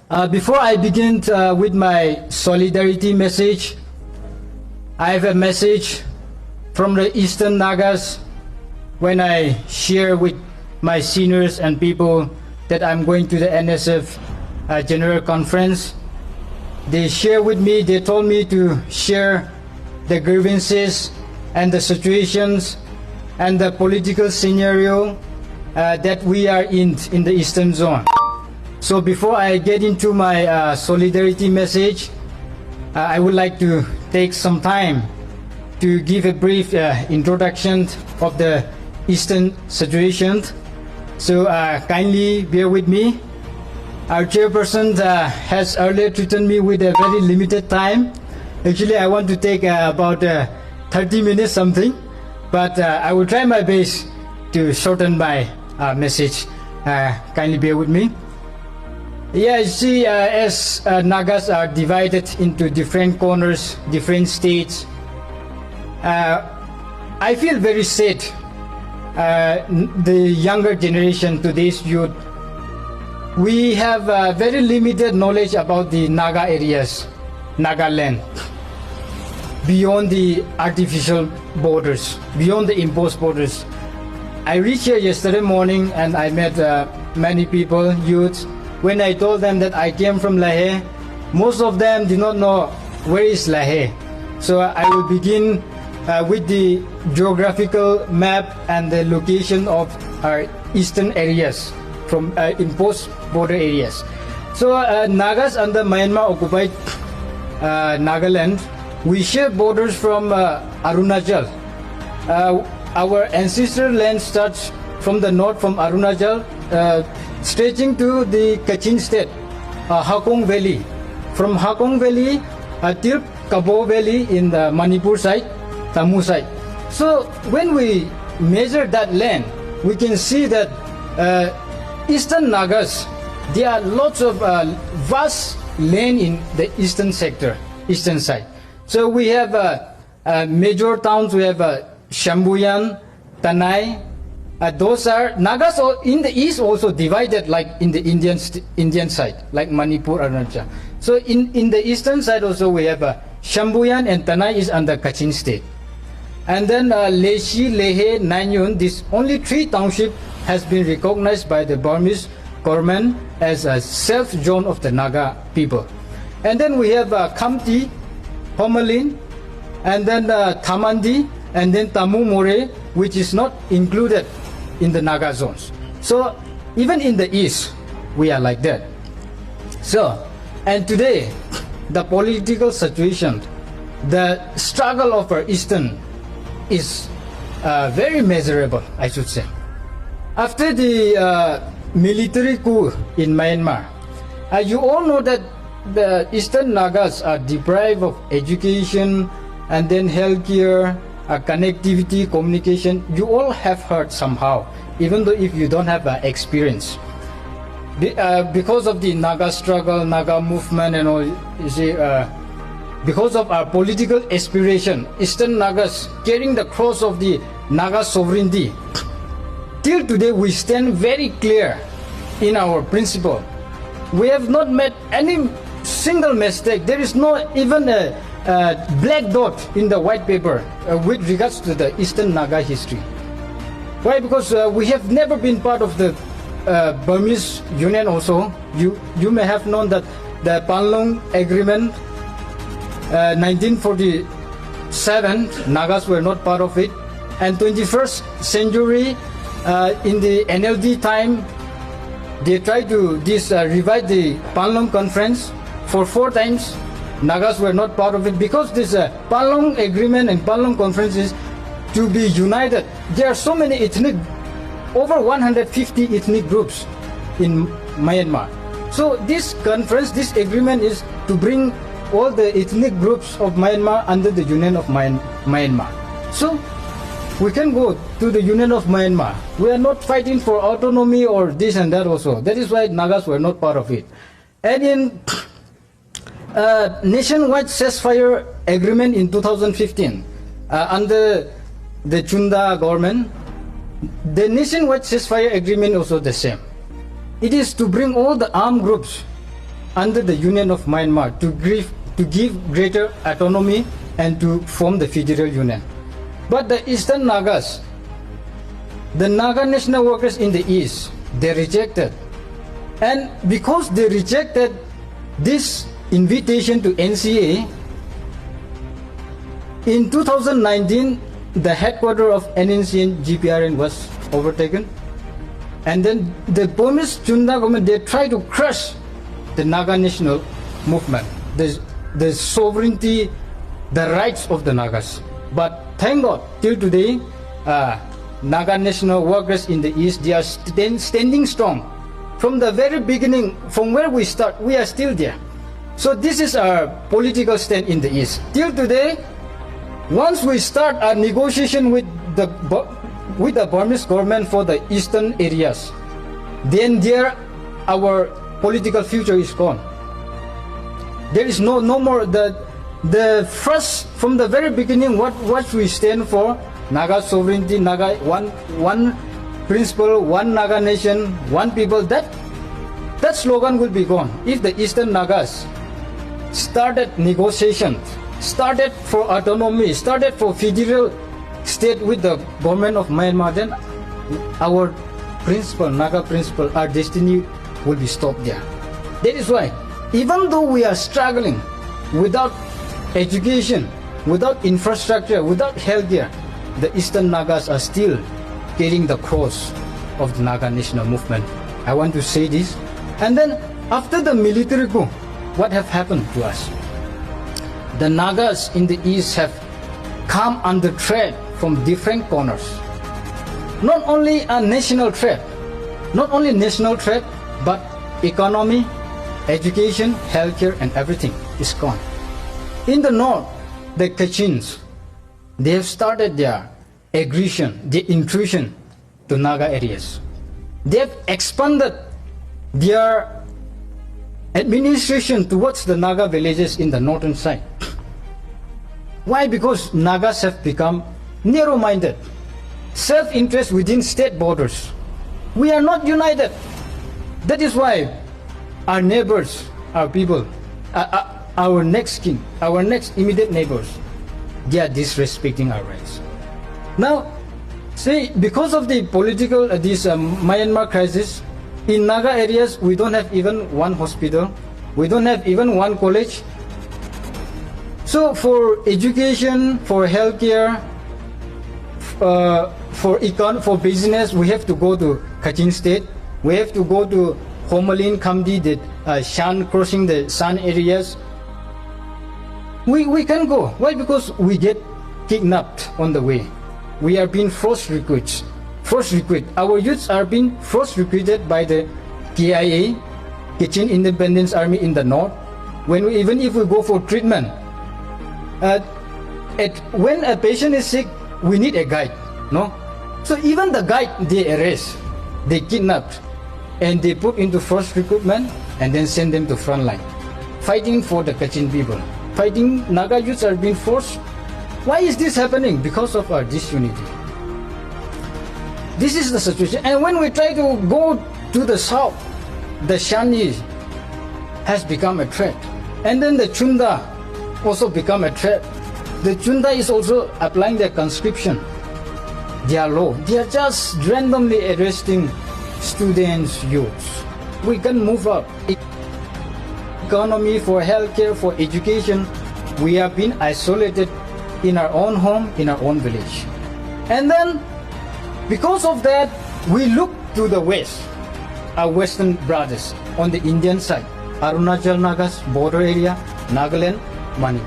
Before I begin with my solidarity message, I have a message from the Eastern Nagas when I share with my seniors and people that I'm going to the NSF General Conference. They share with me, they told me to share the grievances and the situations and the political scenario that we are in the Eastern Zone. So before I get into my solidarity message, I would like to take some time to give a brief introduction of the Eastern situation. So kindly bear with me. Our chairperson has earlier treated me with a very limited time. Actually, I want to take about 30 minutes something, but I will try my best to shorten my message. Kindly bear with me. Yeah, you see, as Nagas are divided into different corners, different states, I feel very sad. The younger generation, today's youth, we have very limited knowledge about the Naga areas, Naga land, beyond the artificial borders, beyond the imposed borders. I reached here yesterday morning and I met many people, youths. When I told them that I came from Lahe, most of them did not know where is Lahe. So I will begin with the geographical map and the location of our eastern areas from imposed border areas. So Nagas under Myanmar occupied Nagaland, we share borders from Arunachal. Our ancestral land starts from the north, from Arunachal, stretching to the Kachin state, Hakong Valley. From Hakong Valley till Kabo Valley in the Manipur side, Tamu side. So when we measure that land, we can see that Eastern Nagas, there are lots of vast land in the eastern sector, eastern side. So we have major towns. We have Shambuyan, Tanai. Those are Nagas in the east also divided like in the Indian side, like Manipur, Arunachal. So in the eastern side also we have Shambuyan and Tanai is under Kachin state. And then Leshi, Lehe, Nanyun, this only 3 township has been recognized by the Burmese government as a self-zone of the Naga people. And then we have Khamti, Homalin, and then Thamandi, and then Tamu More, which is not included in the Naga zones. So even in the east, we are like that. So, and today, the political situation, the struggle of our eastern is very measurable, I should say. After the military coup in Myanmar, you all know that the Eastern Nagas are deprived of education and then healthcare, connectivity, communication. You all have heard somehow, even though if you don't have experience. Because of the Naga struggle, Naga movement and all, you see, because of our political aspiration, Eastern Nagas carrying the cross of the Naga sovereignty, till today we stand very clear in our principle. We have not made any single mistake. There is no even a black dot in the white paper with regards to the Eastern Naga history. Why? Because we have never been part of the Burmese Union also. You may have known that the Panlong Agreement 1947, Nagas were not part of it. And 21st century, in the NLD time, they tried to revive the Panlong Conference for 4 times. Nagas were not part of it because this Panlong Agreement and Panlong Conference is to be united. There are so many ethnic, over 150 ethnic groups in Myanmar. So this conference, this agreement is to bring all the ethnic groups of Myanmar under the Union of Myanmar. So we can go to the Union of Myanmar. We are not fighting for autonomy or this and that also. That is why Nagas were not part of it. And in nationwide ceasefire agreement in 2015 under the Chunda government, the nationwide ceasefire agreement also the same. It is to bring all the armed groups under the Union of Myanmar to give greater autonomy and to form the federal union. But the Eastern Nagas, the Naga national workers in the East, they rejected. And because they rejected this invitation to NCA, in 2019, the headquarters of NNC and GPRN was overtaken. And then the Burmese junta government, they tried to crush the Naga national movement, the sovereignty, the rights of the Nagas. But thank God, till today, Naga national workers in the East, they are standing strong. From the very beginning, from where we start, we are still there. So this is our political stand in the East. Till today, once we start our negotiation with the Burmese government for the eastern areas, then there our political future is gone. There is no more the first, from the very beginning, what we stand for, Naga sovereignty, Naga one principle, one Naga nation, one people, that slogan will be gone. If the Eastern Nagas started negotiations, started for autonomy, started for federal state with the government of Myanmar, then our principle, Naga principle, our destiny will be stopped there. That is why, even though we are struggling without education, without infrastructure, without healthcare, the Eastern Nagas are still carrying the cross of the Naga national movement. I want to say this. And then after the military coup, what have happened to us? The Nagas in the East have come under threat from different corners. Not only a national threat, but economy, education, healthcare, and everything is gone. In the north, the Kachins, they have started their aggression, their intrusion to Naga areas. They have expanded their administration towards the Naga villages in the northern side. Why? Because Nagas have become narrow-minded, self-interest within state borders. We are not united. That is why our neighbors, our people, our next kin, our next immediate neighbors, they are disrespecting our rights. Now, see, because of the political, Myanmar crisis, in Naga areas, we don't have even one hospital, we don't have even one college. So for education, for healthcare, for business, we have to go to Kachin state, we have to go to Homalin, Kamdi, the Shan, crossing the San areas. We can go. Why? Because we get kidnapped on the way. We are being forced recruits. Our youths are being forced recruited by the KIA, Kachin Independence Army in the north. Even if we go for treatment, when a patient is sick, we need a guide, no? So even the guide, they arrest, they kidnapped, and they put into forced recruitment and then send them to front line, fighting for the Kachin people. Naga youths are being forced. Why is this happening? Because of our disunity. This is the situation. And when we try to go to the south, the Shani has become a threat. And then the Chunda also become a threat. The Chunda is also applying their conscription, their law. They are just randomly arresting students, youths. We can move up. Economy, for healthcare, for education, we have been isolated in our own home, in our own village. And then, because of that, we look to the west, our western brothers on the Indian side, Arunachal Nagas, border area, Nagaland, Manipur.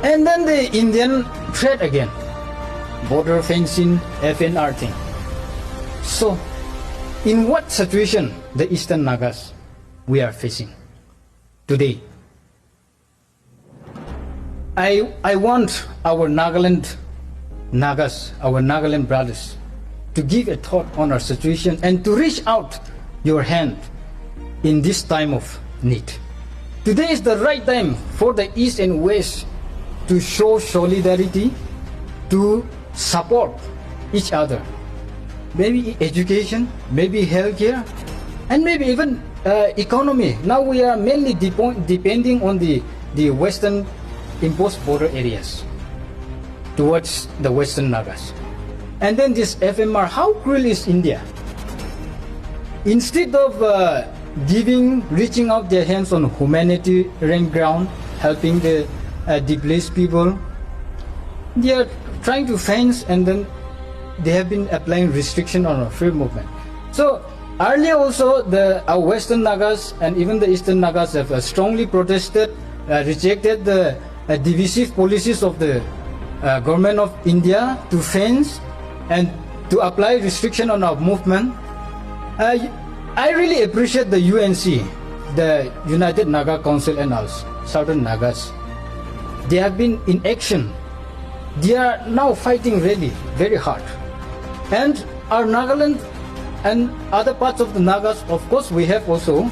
And then the Indian threat again, border fencing, FNR thing. So, in what situation the Eastern Nagas we are facing today? I want our Nagaland Nagas, our Nagaland brothers, to give a thought on our situation and to reach out your hand in this time of need. Today is the right time for the East and West to show solidarity, to support each other. Maybe education, maybe healthcare, and maybe even economy. Now we are mainly depending on the Western imposed border areas towards the Western Nagas. And then this FMR, how cruel is India? Instead of reaching out their hands on humanitarian ground, helping the displaced people, they are trying to fence, and then they have been applying restriction on our free movement. So earlier also our Western Nagas and even the Eastern Nagas have strongly protested, rejected the divisive policies of the government of India to fence and to apply restriction on our movement. I really appreciate the UNC, the United Naga Council, and us, Southern Nagas. They have been in action. They are now fighting really very hard. And our Nagaland and other parts of the Nagas, of course we have also,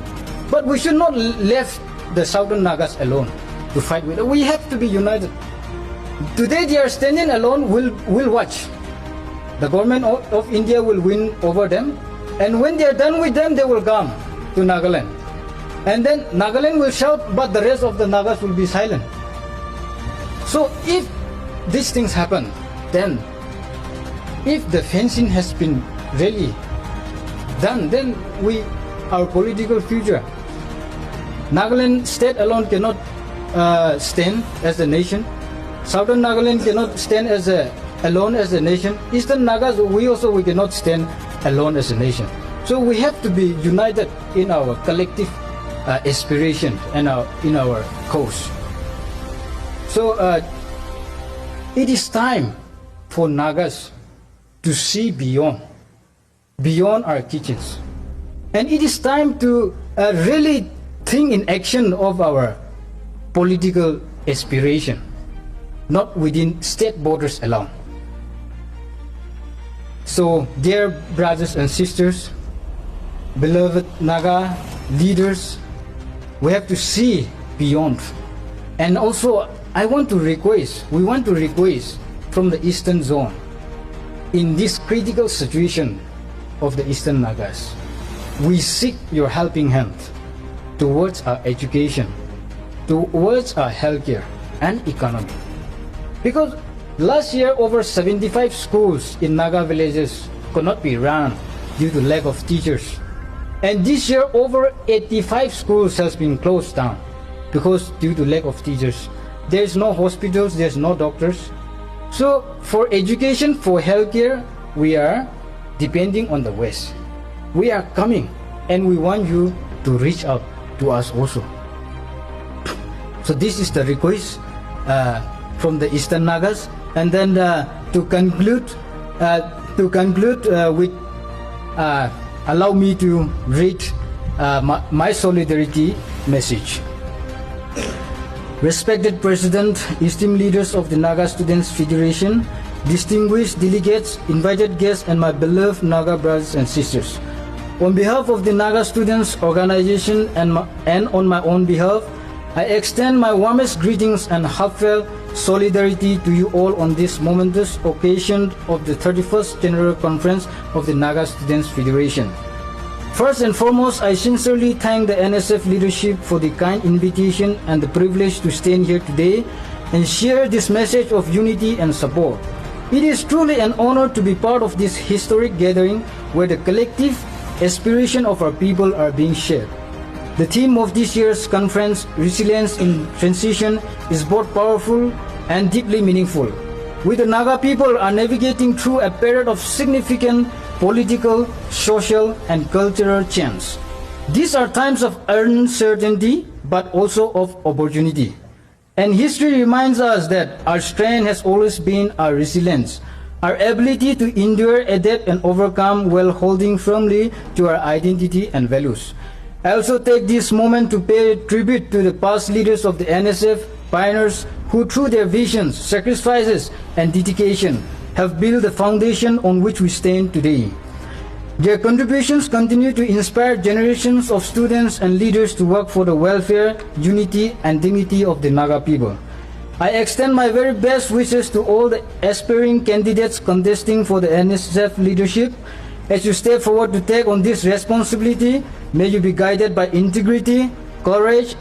but we should not leave the Southern Nagas alone to fight with. We have to be united. Today they are standing alone, we'll watch. The government of India will win over them, and when they are done with them, they will come to Nagaland. And then Nagaland will shout, but the rest of the Nagas will be silent. So if these things happen, then if the fencing has been really done, then our political future, Nagaland state alone cannot stand as a nation. Southern Nagaland cannot stand alone as a nation. Eastern Nagas, we cannot stand alone as a nation. So we have to be united in our collective aspiration and in our cause. So it is time for Nagas to see beyond our kitchens, and it is time to really think in action of our political aspiration, not within state borders alone. So, dear brothers and sisters, beloved Naga leaders, we have to see beyond. And also, we want to request from the Eastern Zone, in this critical situation of the Eastern Nagas, we seek your helping hand towards our education, towards our healthcare and economy. Because last year, over 75 schools in Naga villages could not be run due to lack of teachers. And this year, over 85 schools has been closed down because due to lack of teachers. There's no hospitals, there's no doctors. So for education, for healthcare, we are depending on the West. We are coming, and we want you to reach out to us also. So this is the request from the Eastern Nagas. And then to conclude with, allow me to read my solidarity message. Respected President, esteemed leaders of the Naga Students Federation, distinguished delegates, invited guests, and my beloved Naga brothers and sisters. On behalf of the Naga Students Organization and on my own behalf, I extend my warmest greetings and heartfelt solidarity to you all on this momentous occasion of the 31st General Conference of the Naga Students Federation. First and foremost, I sincerely thank the NSF leadership for the kind invitation and the privilege to stand here today and share this message of unity and support. It is truly an honor to be part of this historic gathering where the collective aspiration of our people are being shared. The theme of this year's conference, Resilience in Transition, is both powerful and deeply meaningful. We the Naga people are navigating through a period of significant political, social, and cultural change. These are times of uncertainty, but also of opportunity. And history reminds us that our strength has always been our resilience, our ability to endure, adapt, and overcome while holding firmly to our identity and values. I also take this moment to pay tribute to the past leaders of the NSF, pioneers who through their visions, sacrifices, and dedication have built the foundation on which we stand today. Their contributions continue to inspire generations of students and leaders to work for the welfare, unity, and dignity of the Naga people. I extend my very best wishes to all the aspiring candidates contesting for the NSF leadership as you step forward to take on this responsibility May you be guided by integrity, courage,